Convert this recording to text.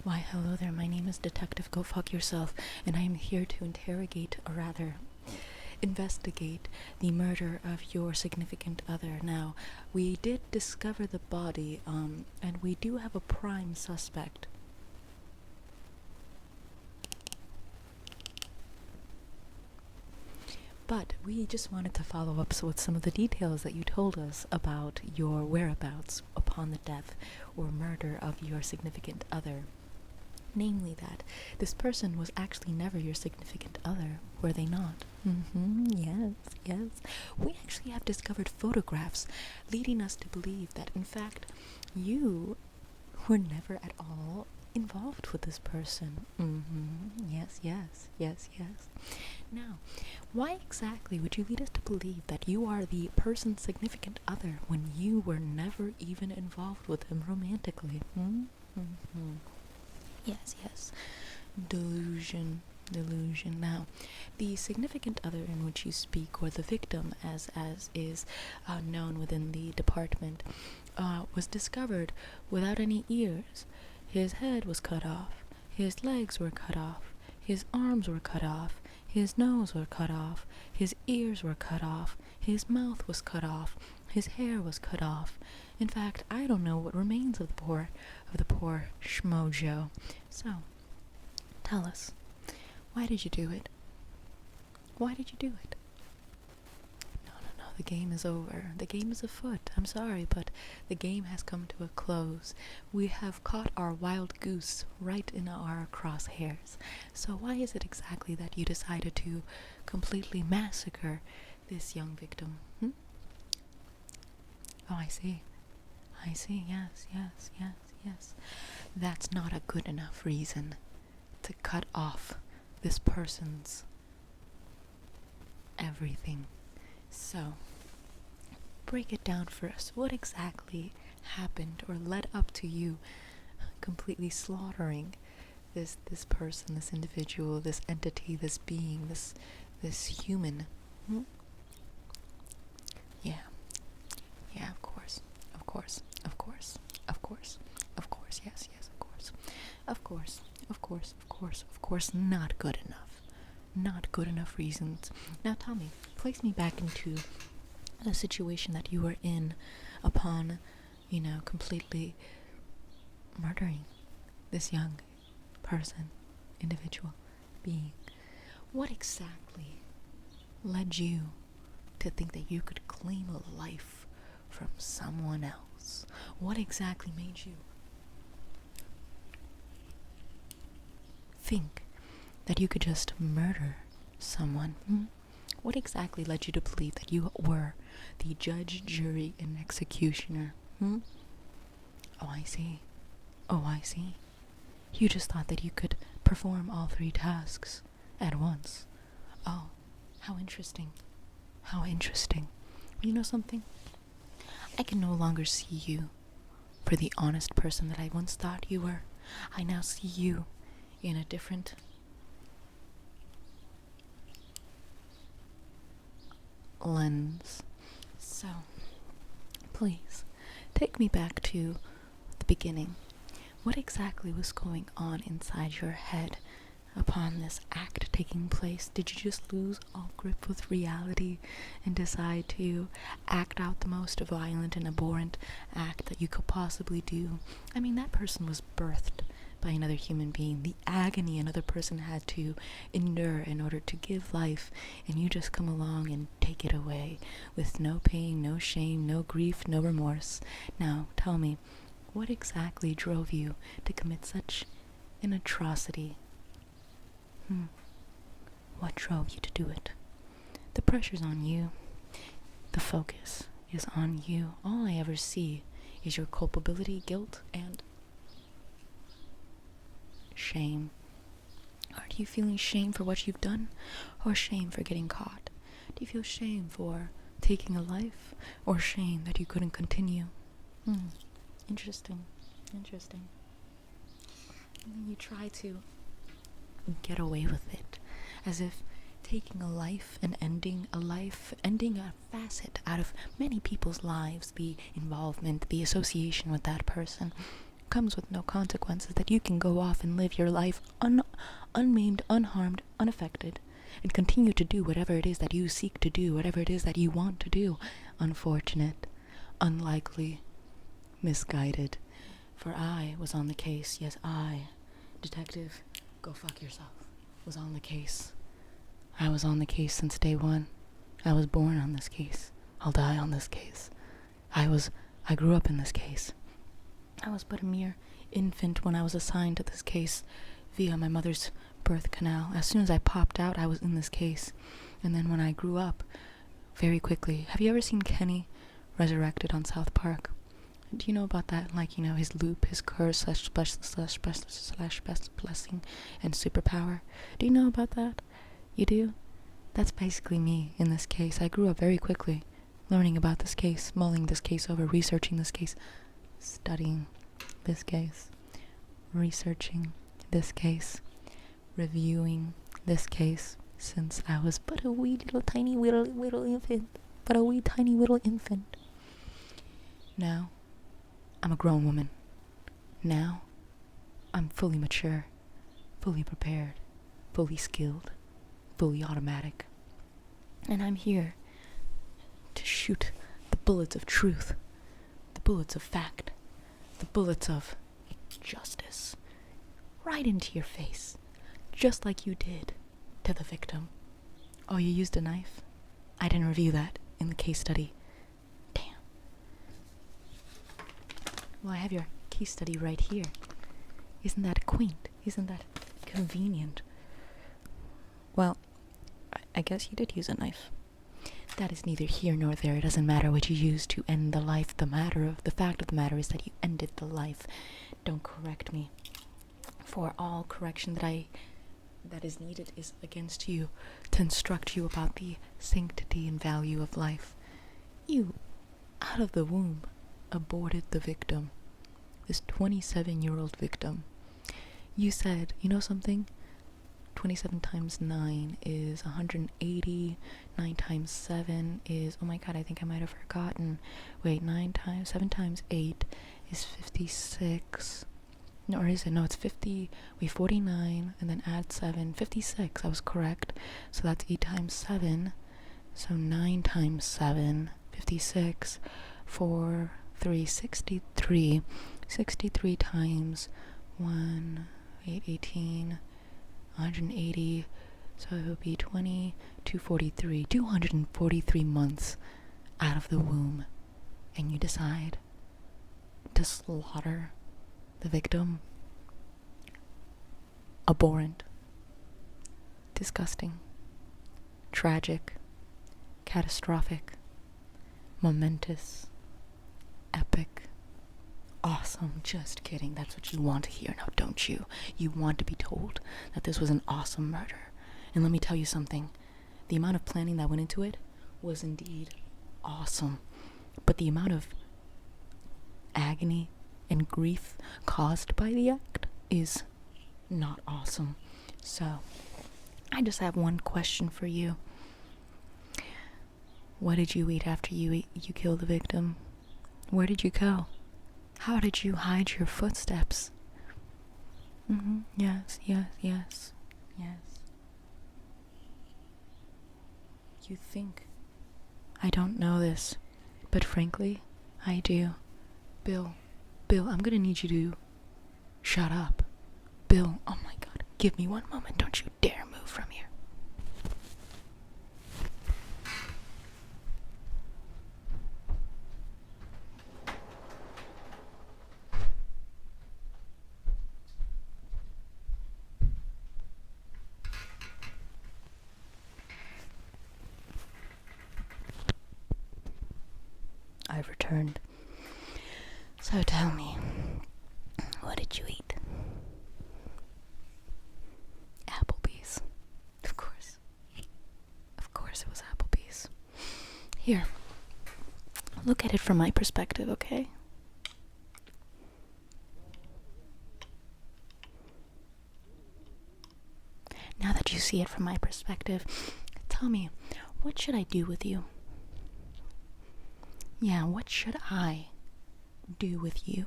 Why, hello there, my name is Detective Go Fuck Yourself, and I am here to interrogate, or rather, investigate the murder of your significant other. Now, we did discover the body, and we do have a prime suspect. But we just wanted to follow up with some of the details that you told us about your whereabouts upon the death or murder of your significant other. Namely that this person was actually never your significant other, were they not? Yes. We actually have discovered photographs leading us to believe that, in fact, you were never at all involved with this person. Yes. Now, why exactly would you lead us to believe that you are the person's significant other when you were never even involved with him romantically? Yes. Delusion. Now, the significant other in which you speak, or the victim as is known within the department, was discovered without any ears. His head was cut off, his legs were cut off, his arms were cut off, his nose were cut off, his ears were cut off, his mouth was cut off, his hair was cut off. In fact, I don't know what remains of the poor schmojo. So, tell us, why did you do it? Why did you do it? No, the game is over. The game is afoot. I'm sorry, but the game has come to a close. We have caught our wild goose right in our crosshairs. So why is it exactly that you decided to completely massacre this young victim? Oh, I see. Yes. That's not a good enough reason to cut off this person's everything. So, break it down for us. What exactly happened or led up to you completely slaughtering this person, this individual, this entity, this being, this human? Yeah, yes, of course, not good enough reasons. Now tell me, place me back into the situation that you were in upon, completely murdering this young person, individual, being. What exactly led you to think that you could claim a life from someone else? What exactly made you think that you could just murder someone? What exactly led you to believe that you were the judge, jury, and executioner? Oh, I see. You just thought that you could perform all three tasks at once. Oh, how interesting. You know something? I can no longer see you for the honest person that I once thought you were. I now see you in a different lens. So, please, take me back to the beginning. What exactly was going on inside your head upon this act taking place? Did you just lose all grip with reality and decide to act out the most violent and abhorrent act that you could possibly do? I mean, that person was birthed by another human being. The agony another person had to endure in order to give life, and you just come along and take it away with no pain, no shame, no grief, no remorse. Now, tell me, what exactly drove you to commit such an atrocity? What drove you to do it? The pressure's on you. The focus is on you. All I ever see is your culpability, guilt, and shame. Are you feeling shame for what you've done, or shame for getting caught? Do you feel shame for taking a life, or shame that you couldn't continue? Interesting. And then you try to get away with it, as if taking a life and ending a facet out of many people's lives, the involvement, the association with that person, comes with no consequences, that you can go off and live your life unmaimed, unharmed, unaffected, and continue to do whatever it is that you seek to do, whatever it is that you want to do. Unfortunate, unlikely, misguided. For I was on the case. Yes, I, detective, go fuck yourself, was on the case. I was on the case since day one. I was born on this case. I'll die on this case. I grew up in this case. I was but a mere infant when I was assigned to this case via my mother's birth canal. As soon as I popped out, I was in this case. And then when I grew up, very quickly, have you ever seen Kenny resurrected on South Park? Do you know about that? Like, you know, his loop, his curse, slash best blessing, and superpower. Do you know about that? You do? That's basically me in this case. I grew up very quickly, learning about this case, mulling this case over, researching this case, studying this case, researching this case, reviewing this case since I was but a wee little tiny little infant. But a wee tiny little infant. Now, I'm a grown woman. Now, I'm fully mature, fully prepared, fully skilled, fully automatic. And I'm here to shoot the bullets of truth, the bullets of fact, the bullets of justice right into your face, just like you did to the victim. Oh, you used a knife? I didn't review that in the case study. Damn. Well, I have your case study right here. Isn't that quaint? Isn't that convenient? Well, I guess you did use a knife. That is neither here nor there. It doesn't matter what you used to end the life. The fact of the matter is that you ended the life. Don't correct me. For all correction that is needed is against you, to instruct you about the sanctity and value of life. You, out of the womb, aborted the victim. This 27-year-old victim. You said, you know something? 27 times 9 is 180. 9 times 7 is, oh my god, I think I might have forgotten. Wait, 7 times 8 is 56. No, or is it? No, it's 50. Wait, 49, and then add 7. 56, I was correct. So that's 8 times 7. So 9 times 7, 56. 4, 3, 63. 63 times 1, 8, 18. 180, so it would be 20, 243, 243 months out of the womb, and you decide to slaughter the victim. Abhorrent, disgusting, tragic, catastrophic, momentous, epic, awesome. Just kidding. That's what you want to hear now, don't you? You want to be told that this was an awesome murder. And let me tell you something. The amount of planning that went into it was indeed awesome. But the amount of agony and grief caused by the act is not awesome. So, I just have one question for you. What did you eat after you killed the victim? Where did you go? How did you hide your footsteps? Yes. You think I don't know this, but frankly, I do. Bill, I'm gonna need you to shut up. Bill, oh my god, give me one moment. Don't you dare move from here. I've returned. So tell me, what did you eat? Applebee's. Of course. Of course it was Applebee's. Here. Look at it from my perspective, okay? Now that you see it from my perspective, tell me, what should I do with you? Yeah, what should I do with you?